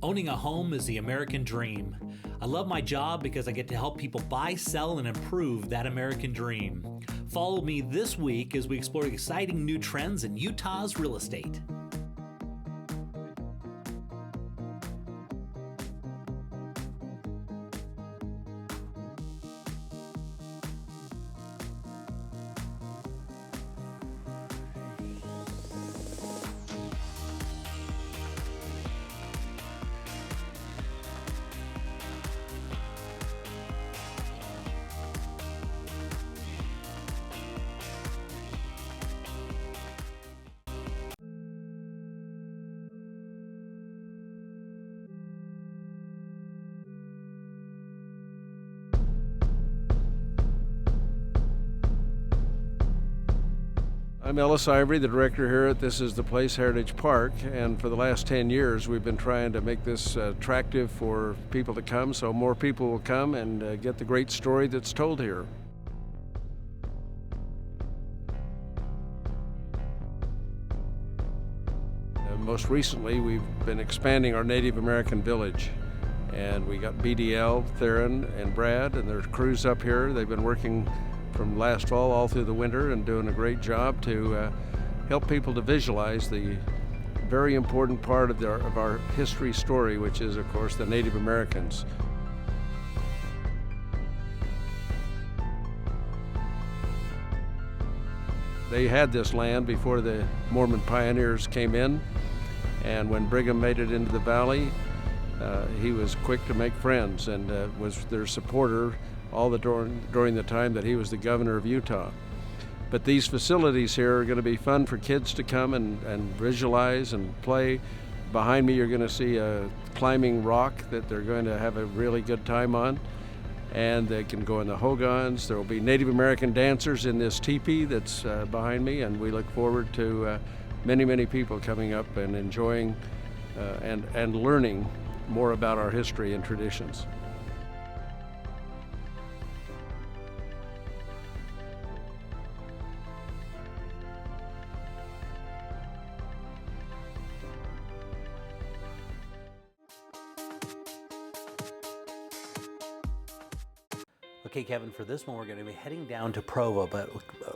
Owning a home is the American dream. I love my job because I get to help people buy, sell, and improve that American dream. Follow me this week as we explore exciting new trends in Utah's real estate. I'm Ellis Ivory, the director here at This Is the Place Heritage Park, and for the last 10 years we've been trying to make this attractive for people to come so more people will come and get the great story that's told here. Most recently we've been expanding our Native American village, and we got BDL, Theron, and Brad and their crews up here. They've been working from last fall all through the winter and doing a great job to help people to visualize the very important part of our history story, which is, of course, the Native Americans. They had this land before the Mormon pioneers came in, and when Brigham made it into the valley, he was quick to make friends and was their supporter all during the time that he was the governor of Utah. But these facilities here are going to be fun for kids to come and visualize and play. Behind me you're going to see a climbing rock that they're going to have a really good time on. And they can go in the hogans. There will be Native American dancers in this teepee that's behind me, and we look forward to many people coming up and enjoying and learning more about our history and traditions. Okay, Kevin, for this one, we're going to be heading down to Provo, but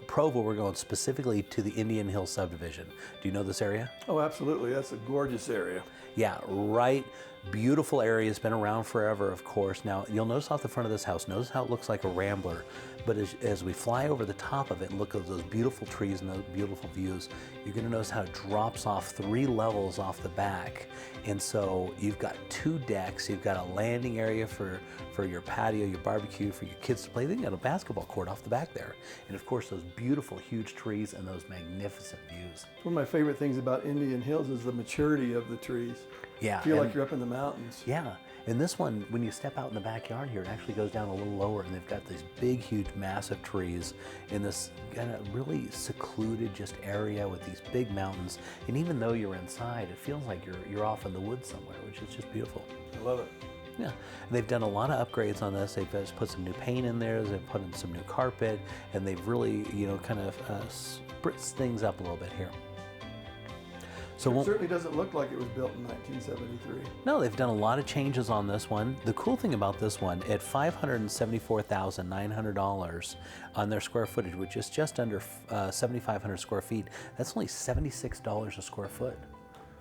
Provo, we're going specifically to the Indian Hill subdivision. Do you know this area? Oh, absolutely. That's a gorgeous area. Yeah, right. Beautiful area. It's been around forever, of course. Now, you'll notice off the front of this house, notice how it looks like a rambler. But as we fly over the top of it and look at those beautiful trees and those beautiful views, you're going to notice how it drops off 3 levels off the back. And so you've got 2 decks. You've got a landing area for your patio, your barbecue, for your kids to play. Then you got a basketball court off the back there. And of course, those beautiful, huge trees and those magnificent views. One of my favorite things about Indian Hills is the maturity of the trees. Yeah. I feel like you're up in the mountains. Yeah. And this one, when you step out in the backyard here, it actually goes down a little lower, and they've got these big, huge, massive trees in this kind of really secluded just area with these big mountains. And even though you're inside, it feels like you're off in the woods somewhere, which is just beautiful. I love it. Yeah, and they've done a lot of upgrades on this. They've just put some new paint in there. They've put in some new carpet, and they've really, kind of spritzed things up a little bit here. So it certainly doesn't look like it was built in 1973. No, they've done a lot of changes on this one. The cool thing about this one, at $574,900 on their square footage, which is just under 7,500 square feet, that's only $76 a square foot.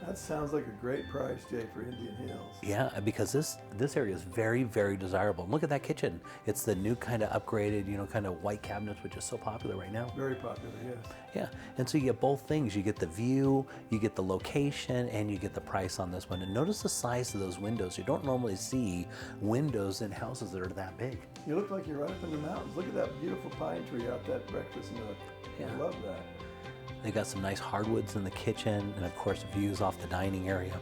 That sounds like a great price, Jay, for Indian Hills. Yeah, because this area is very, very desirable. And look at that kitchen. It's the new kind of upgraded, kind of white cabinets, which is so popular right now. Very popular, yes. Yeah, and so you get both things. You get the view, you get the location, and you get the price on this one. And notice the size of those windows. You don't normally see windows in houses that are that big. You look like you're right up in the mountains. Look at that beautiful pine tree out that breakfast nook. Yeah. I love that. They got some nice hardwoods in the kitchen, and of course views off the dining area.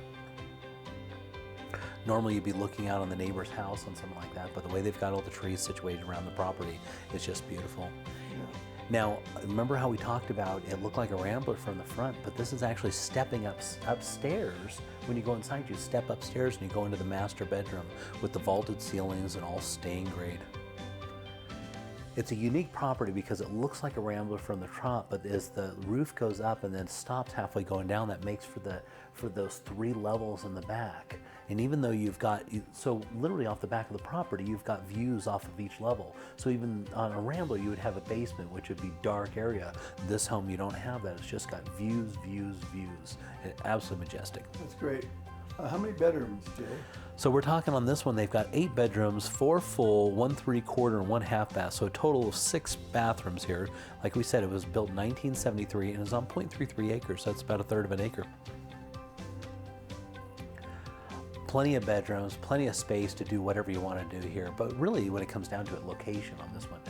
Normally you'd be looking out on the neighbor's house and something like that, but the way they've got all the trees situated around the property is just beautiful. Yeah. Now, remember how we talked about it looked like a rambler from the front, but this is actually stepping upstairs. When you go inside, you step upstairs and you go into the master bedroom with the vaulted ceilings and all stain grade. It's a unique property because it looks like a rambler from the top, but as the roof goes up and then stops halfway going down, that makes for those 3 levels in the back. And even though you've got, so literally off the back of the property, you've got views off of each level. So even on a rambler, you would have a basement, which would be dark area. This home, you don't have that. It's just got views, views, views. Absolutely majestic. That's great. How many bedrooms, Jay? So we're talking on this one, they've got 8 bedrooms, 4 full, 1 3/4, and 1 half bath. So a total of 6 bathrooms here. Like we said, it was built in 1973 and is on 0.33 acres. So that's about a third of an acre. Plenty of bedrooms, plenty of space to do whatever you want to do here. But really, when it comes down to it, location on this one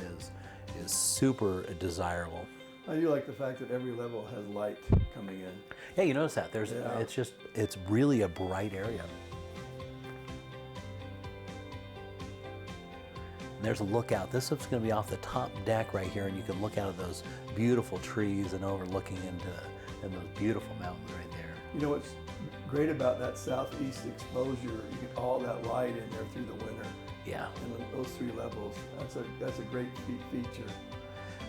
is super desirable. I do like the fact that every level has light coming in. Yeah, you notice that. It's really a bright area. And there's a lookout. This is going to be off the top deck right here, and you can look out at those beautiful trees and overlooking into those beautiful mountains right there. You know what's great about that southeast exposure? You get all that light in there through the winter. Yeah. And those 3 levels. That's a great feature.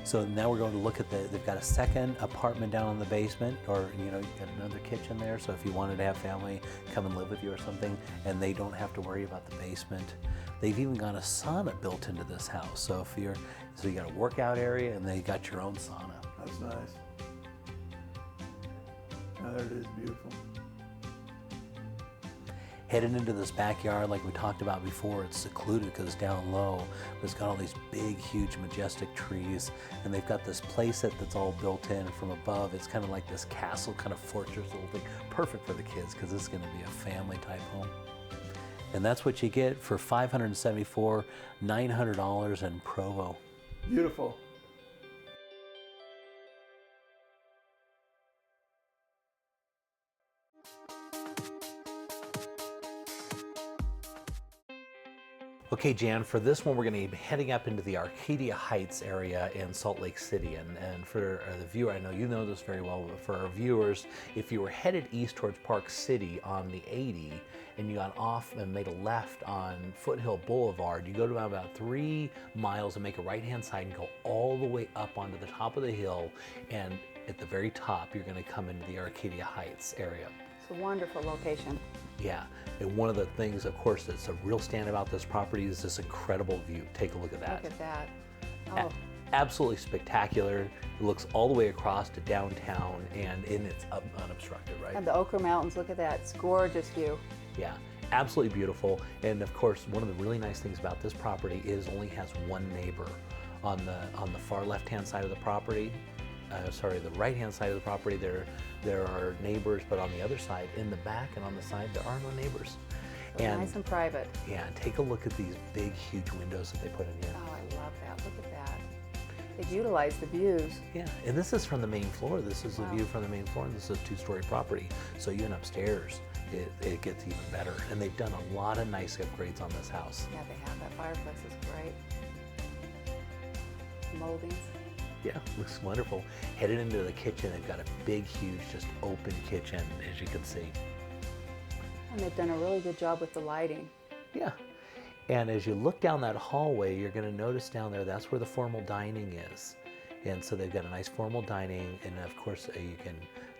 So now we're going to look at they've got a second apartment down in the basement, or you got another kitchen there. So if you wanted to have family come and live with you or something, and they don't have to worry about the basement. They've even got a sauna built into this house. So you got a workout area, and they got your own sauna. That's nice. Now there it is, beautiful. Headed into this backyard, like we talked about before, it's secluded because it's down low. It's got all these big, huge, majestic trees, and they've got this place that's all built in from above. It's kind of like this castle, kind of fortress little thing. Perfect for the kids because this is going to be a family type home. And that's what you get for $574,900 in Provo. Beautiful. Okay, Jan, for this one, we're going to be heading up into the Arcadia Heights area in Salt Lake City. And for the viewer, I know you know this very well, but for our viewers, if you were headed east towards Park City on the 80 and you got off and made a left on Foothill Boulevard, you go to about 3 miles and make a right-hand side and go all the way up onto the top of the hill. And at the very top, you're going to come into the Arcadia Heights area. It's a wonderful location. Yeah, and one of the things, of course, that's a real stand about this property is this incredible view. Take a look at that. Look at that. Oh. Absolutely spectacular. It looks all the way across to downtown, and it's unobstructed, right? And the Ochre Mountains, look at that. It's a gorgeous view. Yeah, absolutely beautiful. And of course, one of the really nice things about this property is only has one neighbor on the far left-hand side of the property. The right-hand side of the property, there are neighbors, but on the other side, in the back and on the side, there are no neighbors. And nice and private. Yeah, take a look at these big, huge windows that they put in here. Oh, I love that. Look at that. They've utilized the views. Yeah, and this is from the main floor. This is the view from the main floor, and this is a 2-story property. So even upstars, it gets even better. And they've done a lot of nice upgrades on this house. Yeah, they have. That fireplace is great. Moldings. Yeah, looks wonderful. Headed into the kitchen, they've got a big, huge, just open kitchen, as you can see. And they've done a really good job with the lighting. Yeah. And as you look down that hallway, you're going to notice down there, that's where the formal dining is. And so they've got a nice formal dining, and of course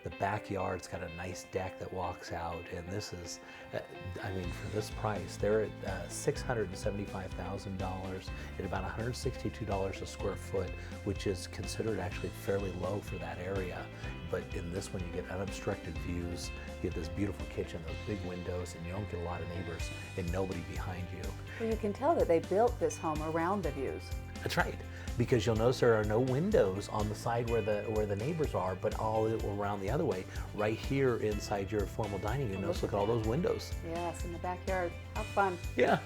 the backyard's got a nice deck that walks out, and this is, for this price, they're at $675,000 at about $162 a square foot, which is considered actually fairly low for that area. But in this one, you get unobstructed views, you get this beautiful kitchen, those big windows, and you don't get a lot of neighbors and nobody behind you. Well, you can tell that they built this home around the views. That's right, because you'll notice there are no windows on the side where the neighbors are, but all around the other way. Right here inside your formal dining, you notice, look at all those windows. Yes, in the backyard. How fun. Yeah.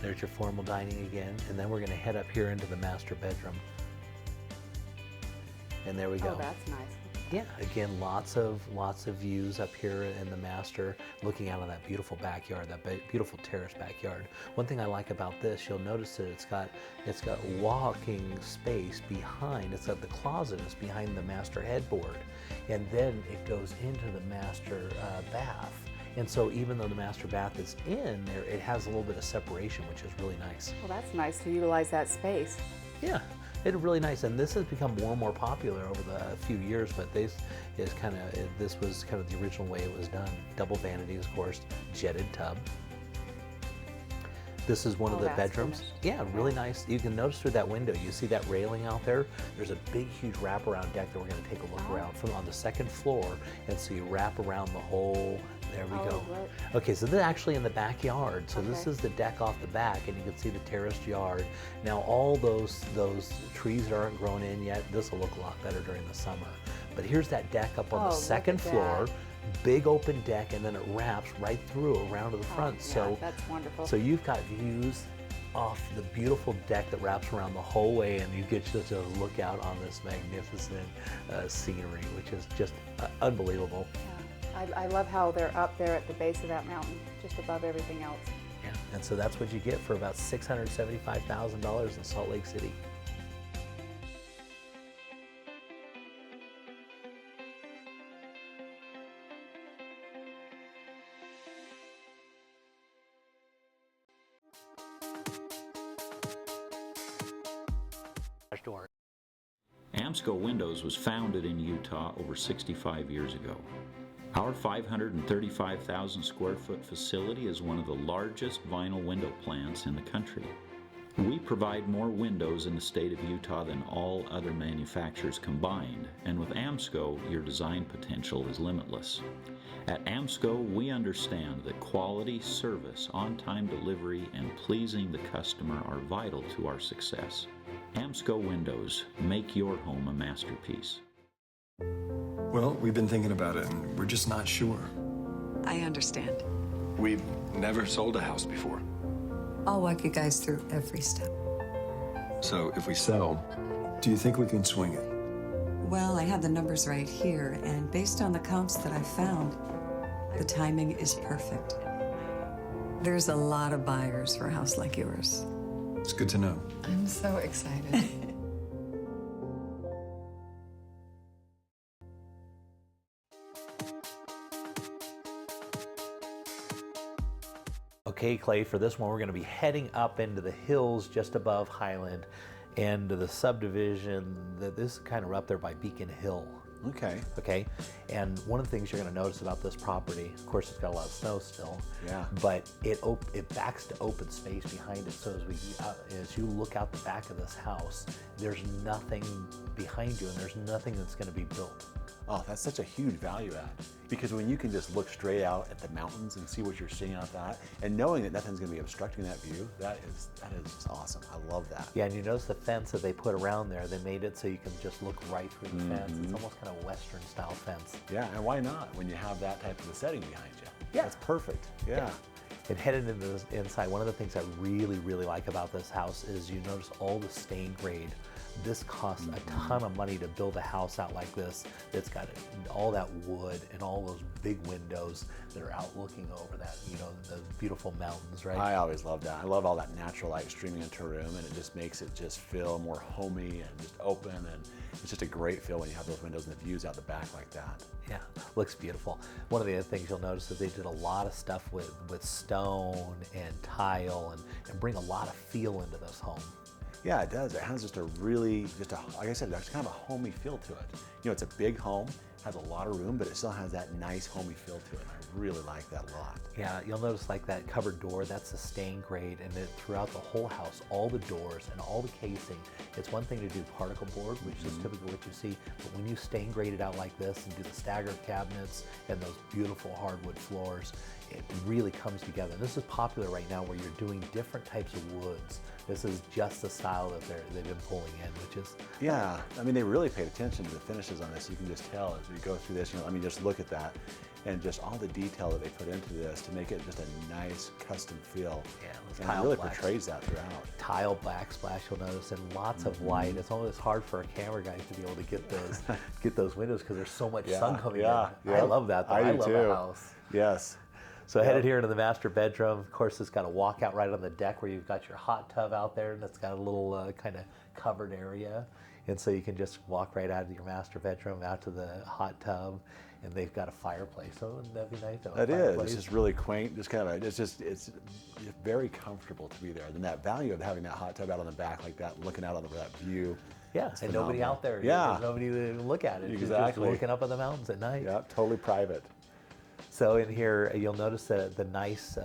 There's your formal dining again, and then we're going to head up here into the master bedroom. And there we go. Oh, that's nice. Yeah, again, lots of views up here in the master, looking out on that beautiful backyard, that beautiful terrace backyard. One thing I like about this, you'll notice that it's got walking space behind. It's got the closet is behind the master headboard, and then it goes into the master bath. And so even though the master bath is in there, it has a little bit of separation, which is really nice. Well, that's nice to utilize that space. Yeah, it's really nice, and this has become more and more popular over the few years. But this was kind of the original way it was done. Double vanities, of course, jetted tub. This is one of the that's bedrooms. finished. Yeah, really nice. You can notice through that window, you see that railing out there? There's a big, huge wraparound deck that we're going to take a look around from on the second floor. And so you wrap around the whole, there we go. Look. Okay, so this is actually in the backyard. So this Okay. is the deck off the back, and you can see the terraced yard. Now all those trees that aren't grown in yet, this will look a lot better during the summer. But here's that deck up on Oh, the look second at floor. that. Big open deck, and then it wraps right through around to the front. Yeah, So that's wonderful. so you've got views off the beautiful deck that wraps around the whole way, and you get just a look out on this magnificent scenery, which is just unbelievable. Yeah. I love how they're up there at the base of that mountain, just above everything else. Yeah. And so that's what you get for about $675,000 in Salt Lake City. Door. Amsco Windows was founded in Utah over 65 years ago. Our 535,000 square foot facility is one of the largest vinyl window plants in the country. We provide more windows in the state of Utah than all other manufacturers combined, and with Amsco, your design potential is limitless. At Amsco, we understand that quality, service, on-time delivery, and pleasing the customer are vital to our success. Amsco Windows, make your home a masterpiece. Well, we've been thinking about it, and we're just not sure. I understand. We've never sold a house before. I'll walk you guys through every step. So if we sell, do you think we can swing it? Well, I have the numbers right here, and based on the comps that I've found, the timing is perfect. There's a lot of buyers for a house like yours. It's good to know. I'm so excited. Okay, Clay, for this one, we're going to be heading up into the hills just above Highland and to the subdivision. This is kind of up there by Beacon Hill. Okay. Okay, and one of the things you're going to notice about this property, of course, it's got a lot of snow still. Yeah. But it backs to open space behind it. So as you look out the back of this house, there's nothing behind you, and there's nothing that's going to be built. Oh, that's such a huge value add. Because when you can just look straight out at the mountains and see what you're seeing out that, and knowing that nothing's going to be obstructing that view, that is just awesome. I love that. Yeah, and you notice the fence that they put around there. They made it so you can just look right through the fence. It's almost kind of a Western style fence. Yeah, and why not when you have that type of a setting behind you? Yeah. That's perfect. Yeah. And headed into the inside, one of the things I really, really like about this house is you notice all the stain grade. This costs a ton of money to build a house out like this. It's got all that wood and all those big windows that are out looking over that, the beautiful mountains, right? I always love that. I love all that natural light streaming into a room, and it just makes it just feel more homey and just open, and it's just a great feel when you have those windows and the views out the back like that. Yeah, looks beautiful. One of the other things you'll notice is they did a lot of stuff with stone and tile and bring a lot of feel into this home. Yeah, it does. It has just like I said, there's kind of a homey feel to it. It's a big home, has a lot of room, but it still has that nice homey feel to it. And I really like that a lot. Yeah, you'll notice like that cupboard door, that's the stain grade, and throughout the whole house, all the doors and all the casing. It's one thing to do particle board, which is typically what you see, but when you stain grade it out like this and do the staggered cabinets and those beautiful hardwood floors, it really comes together. And this is popular right now where you're doing different types of woods. This is just the style that they've been pulling in, which is... Yeah, I mean, they really paid attention to the finishes on this. You can just tell as we go through this, just look at that and just all the detail that they put into this to make it just a nice custom feel. Yeah, and it really portrays that throughout. Tile backsplash, you'll notice, and lots of light. It's always hard for a camera guy to be able to get those windows because there's so much sun coming in. I love that, though. I love the house. Yes. So headed here into the master bedroom. Of course, it's got a walkout right on the deck where you've got your hot tub out there, and it's got a little kind of covered area. And so you can just walk right out of your master bedroom out to the hot tub, and they've got a fireplace. So wouldn't that be nice? It is. It's just really quaint. Just kind of, it's very comfortable to be there. And that value of having that hot tub out on the back like that, looking out over that view. Yeah, and nobody out there. Yeah. There's nobody to look at it. Exactly. You're just looking up at the mountains at night. Yeah, totally private. So in here, you'll notice the nice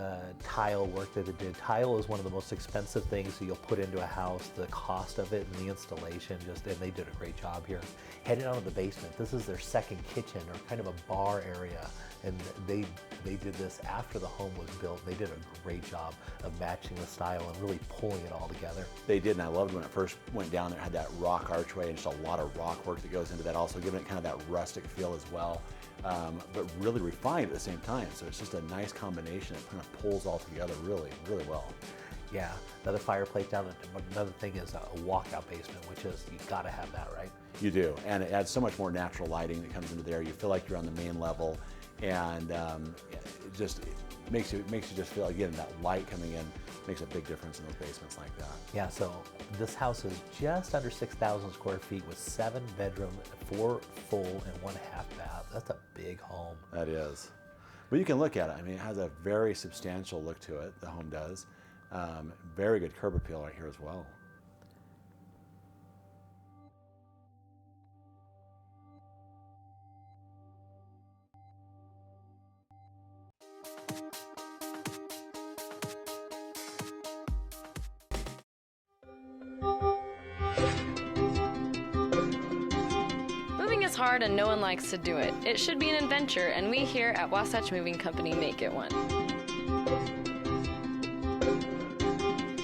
tile work that it did. Tile is one of the most expensive things that you'll put into a house. The cost of it and the installation, and they did a great job here. Heading out of the basement, this is their second kitchen, or kind of a bar area. And they did this after the home was built. They did a great job of matching the style and really pulling it all together. They did, and I loved when it first went down there. It had that rock archway and just a lot of rock work that goes into that, also giving it kind of that rustic feel as well. But really refined at the same time. So it's just a nice combination. It kind of pulls all together really, really well. Yeah, another fireplace down. Another thing is a walkout basement, which is, you gotta have that, right? You do, and it adds so much more natural lighting that comes into there. You feel like you're on the main level, and it makes you just feel, again, that light coming in makes a big difference in those basements like that. Yeah, so this house is just under 6,000 square feet with 7 bedrooms, 4 full and 1 half bath. That's a big home. That is. But you can look at it. I mean, it has a very substantial look to it, the home does. Very good curb appeal right here as well. Moving is hard and no one likes to do it. It should be an adventure, and we here at Wasatch Moving Company make it one.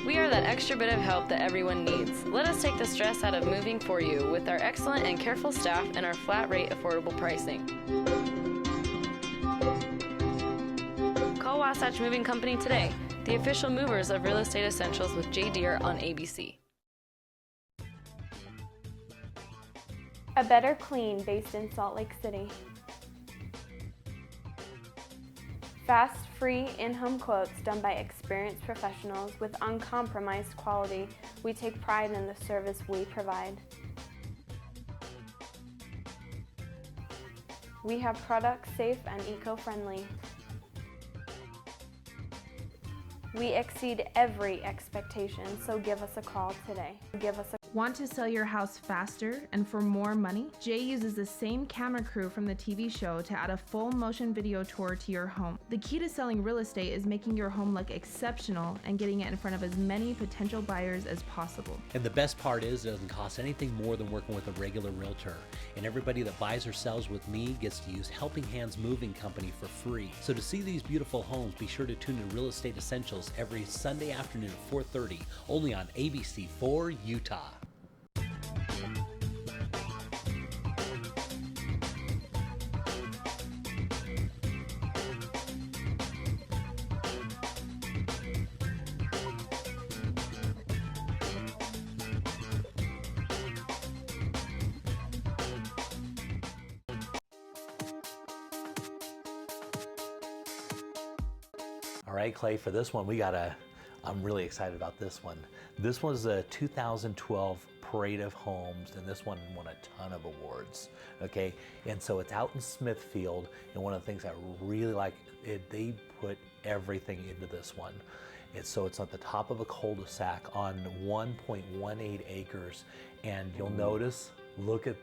We are that extra bit of help that everyone needs. Let us take the stress out of moving for you with our excellent and careful staff and our flat rate affordable pricing. Call Wasatch Moving Company today, the official movers of Real Estate Essentials with Jay Deere on ABC. A Better Clean, based in Salt Lake City. Fast, free, in-home quotes done by experienced professionals with uncompromised quality. We take pride in the service we provide. We have products safe and eco-friendly. We exceed every expectation, so give us a call today. Want to sell your house faster and for more money? Jay uses the same camera crew from the TV show to add a full motion video tour to your home. The key to selling real estate is making your home look exceptional and getting it in front of as many potential buyers as possible. And the best part is it doesn't cost anything more than working with a regular realtor. And everybody that buys or sells with me gets to use Helping Hands Moving Company for free. So to see these beautiful homes, be sure to tune in Real Estate Essentials every Sunday afternoon at 4:30, only on ABC4 Utah. All right, Clay, for this one, I'm really excited about this one. This was a 2012 Parade of Homes, and this one won a ton of awards, okay? And so it's out in Smithfield, and one of the things I really like, they put everything into this one. It's at the top of a cul-de-sac on 1.18 acres, and you'll notice, look at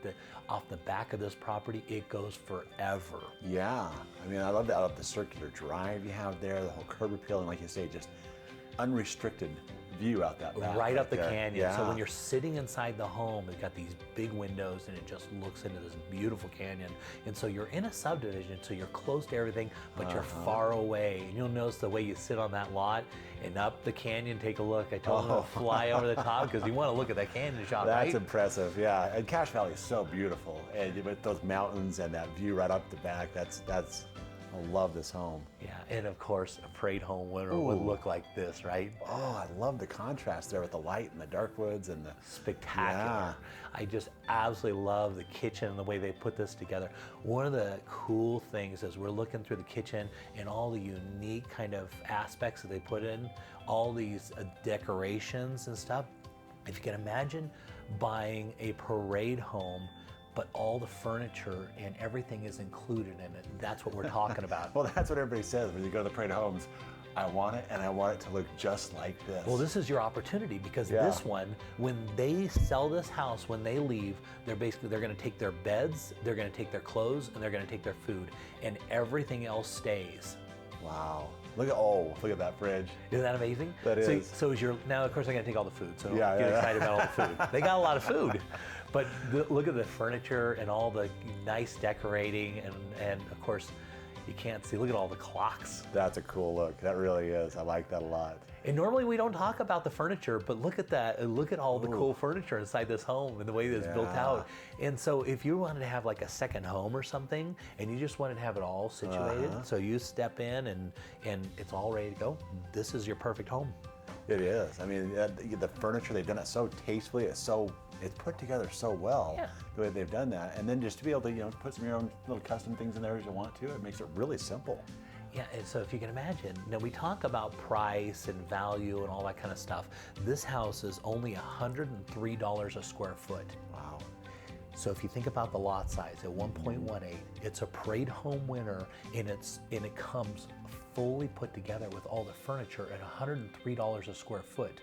off the back of this property, it goes forever. Yeah, I mean, I love that, the circular drive you have there, the whole curb appeal, and like you say, just unrestricted view out that back. Right up the there. canyon. Yeah. So when you're sitting inside the home, it's got these big windows and it just looks into this beautiful canyon. And so you're in a subdivision, so you're close to everything, but you're far away. And you'll notice the way you sit on that lot and up the canyon, take a look. I told them to fly over the top because you want to look at that canyon shot, right? That's impressive, yeah. And Cache Valley is so beautiful. And with those mountains and that view right up the back, that's I love this home. Yeah, and of course, a Parade home winner would look like this, right? Oh, I love the contrast there with the light and the dark woods and the... Spectacular. Yeah. I just absolutely love the kitchen and the way they put this together. One of the cool things is we're looking through the kitchen and all the unique kind of aspects that they put in, all these decorations and stuff. If you can imagine buying a parade home, but all the furniture and everything is included in it. That's what we're talking about. Well, that's what everybody says when you go to the parade homes. I want it, and I want it to look just like this. Well, this is your opportunity, because this one, when they sell this house, when they leave, they're going to take their beds, they're going to take their clothes, and they're going to take their food, and everything else stays. Wow. Look at that fridge. Isn't that amazing? That is. So now, of course, I'm going to take all the food, so Yeah, get excited about all the food. They got a lot of food. But look at the furniture and all the nice decorating, and of course, you can't see. Look at all the clocks. That's a cool look. That really is. I like that a lot. And normally we don't talk about the furniture, but look at that. And look at all the cool furniture inside this home and the way that it's built out. And so if you wanted to have like a second home or something, and you just wanted to have it all situated, so you step in and it's all ready to go, this is your perfect home. It is. I mean, the furniture, they've done it so tastefully. It's put together so well, the way they've done that. And then just to be able to, put some of your own little custom things in there as you want to, it makes it really simple. Yeah, and so if you can imagine, now we talk about price and value and all that kind of stuff. This house is only $103 a square foot. Wow. So if you think about the lot size at 1.18, it's a parade home winner, and it comes fully put together with all the furniture at $103 a square foot.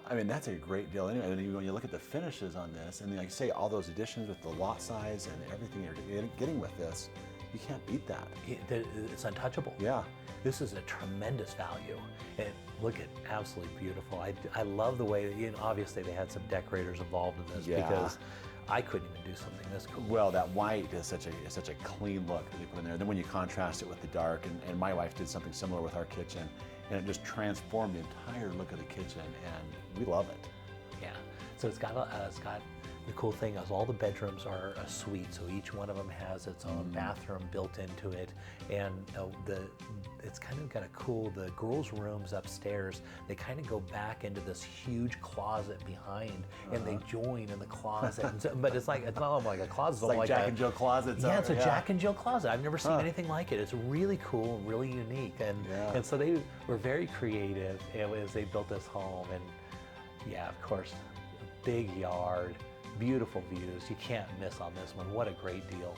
I mean, that's a great deal anyway. And when you look at the finishes on this, and like I say, all those additions with the lot size and everything you're getting with this, you can't beat that. It's untouchable. Yeah. This is a tremendous value. And look at, absolutely beautiful. I love the way that, obviously they had some decorators involved in this, because I couldn't even do something this cool. Well, that white is such a clean look that they put in there. Then when you contrast it with the dark, and my wife did something similar with our kitchen, and it just transformed the entire look of the kitchen, and we love it. Yeah. So it's got the cool thing is all the bedrooms are a suite, so each one of them has its own bathroom built into it, and it's kind of got a cool, the girls' rooms upstairs, they kind of go back into this huge closet behind, and they join in the closet. And so, but it's not like a closet. It's like Jack and Jill closets. Yeah, it's a Jack and Jill closet. I've never seen anything like it. It's really cool and really unique, and so they were very creative as they built this home, and yeah, of course, big yard. Beautiful views. You can't miss on this one. What a great deal.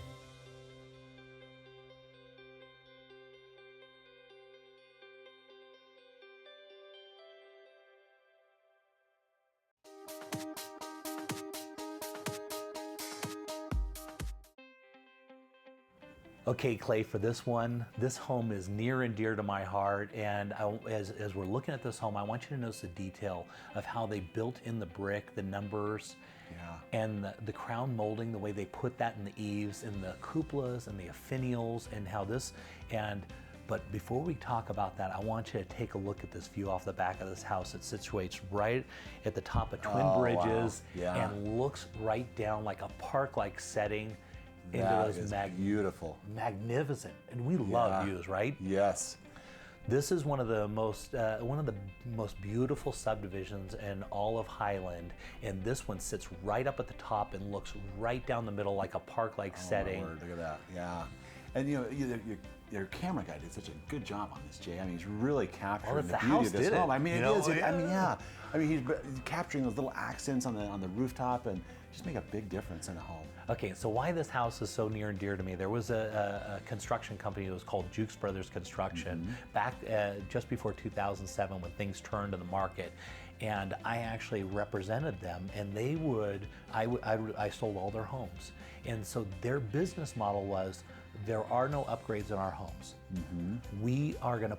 Okay, Clay, for this one, this home is near and dear to my heart, and as we're looking at this home, I want you to notice the detail of how they built in the brick, the numbers, and the crown molding, the way they put that in the eaves, and the cupolas, and the finials, and how this, but before we talk about that, I want you to take a look at this view off the back of this house. It situates right at the top of Twin Bridges, and looks right down like a park-like setting. That is beautiful. Magnificent. And we love views, right? Yes. This is one of the most beautiful subdivisions in all of Highland, and this one sits right up at the top and looks right down the middle like a park-like setting. Lord, look at that, yeah. And your camera guy did such a good job on this, Jay. I mean, he's really capturing the beauty of this home. I mean, it is. I mean, yeah. I mean, he's capturing those little accents on the rooftop, and just make a big difference in a home. Okay, so why this house is so near and dear to me, there was a construction company that was called Jukes Brothers Construction back just before 2007 when things turned in the market. And I actually represented them, and I sold all their homes. And so their business model was, there are no upgrades in our homes. We're only going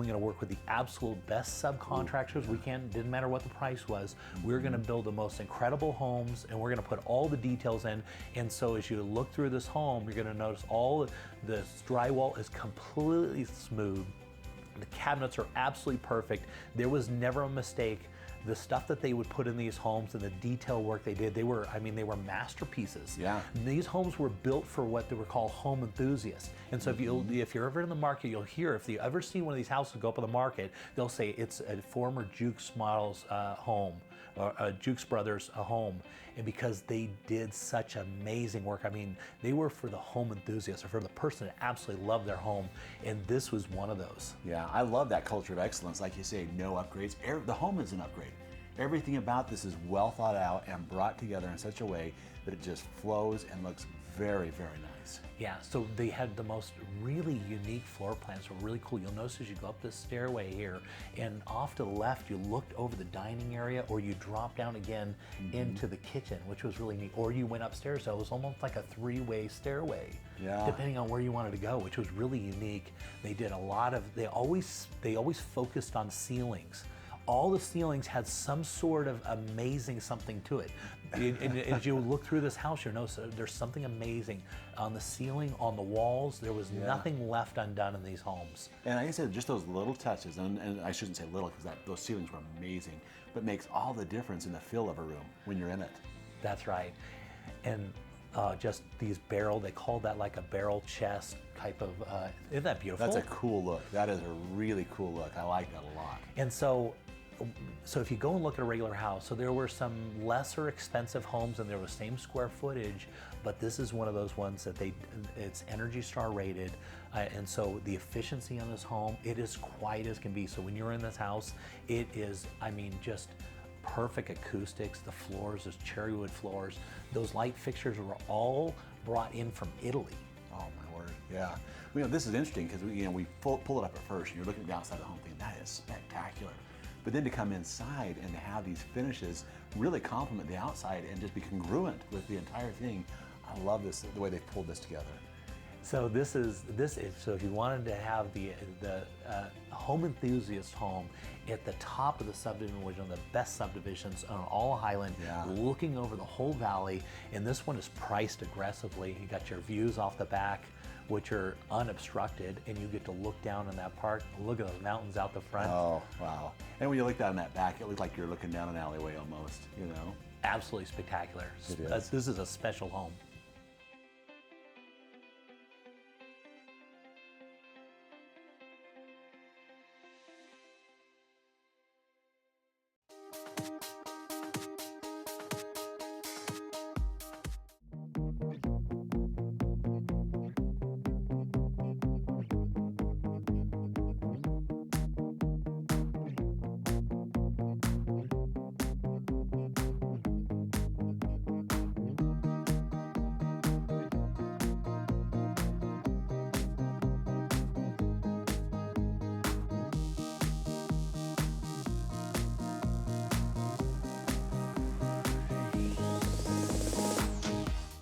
to work with the absolute best subcontractors. Didn't matter what the price was. We're going to build the most incredible homes, and we're going to put all the details in. And so as you look through this home, you're going to notice all the drywall is completely smooth. The cabinets are absolutely perfect. There was never a mistake. The stuff that they would put in these homes and the detail work they did, they were masterpieces. Yeah. These homes were built for what they were called home enthusiasts. And so if you're ever in the market, you'll hear, if you ever see one of these houses go up on the market, they'll say it's a former Jukes Models home, or a Jukes Brothers home. And because they did such amazing work, I mean, they were for the home enthusiast, or for the person that absolutely loved their home, and this was one of those. Yeah, I love that culture of excellence. Like you say, no upgrades. The home is an upgrade. Everything about this is well thought out and brought together in such a way that it just flows and looks very, very nice. Yeah, so they had the most really unique floor plans, were really cool. You'll notice as you go up this stairway here, and off to the left, you looked over the dining area, or you dropped down again into the kitchen, which was really neat. Or you went upstairs, so it was almost like a three-way stairway, depending on where you wanted to go, which was really unique. They did a lot of, they always focused on ceilings. All the ceilings had some sort of amazing something to it. And as you look through this house, you'll notice there's something amazing on the ceiling, on the walls. There was nothing left undone in these homes. And like I said, just those little touches, and I shouldn't say little because those ceilings were amazing, but makes all the difference in the feel of a room when you're in it. That's right. And just these barrel, they call that like a barrel chest type of, isn't that beautiful? That's a cool look. That is a really cool look. I like that a lot. And so if you go and look at a regular house, so there were some lesser expensive homes and they were the same square footage, but this is one of those ones that it's Energy Star rated, and so the efficiency on this home, it is quiet as can be. So when you're in this house, it is, I mean, just perfect acoustics. The floors, those cherry wood floors, those light fixtures were all brought in from Italy. Oh my word, yeah. Well, this is interesting because we pull it up at first and you're looking at the outside of the home thinking, that is spectacular. But then to come inside and to have these finishes really complement the outside and just be congruent with the entire thing, I love this, the way they've pulled this together. So so if you wanted to have the home enthusiast home at the top of the subdivision, which is one of the best subdivisions on all Highland, looking over the whole valley, and this one is priced aggressively. You got your views off the back, which are unobstructed, and you get to look down in that park, look at those mountains out the front. Oh, wow. And when you look down that back, it looks like you're looking down an alleyway almost, you know? Absolutely spectacular. It is. This is a special home.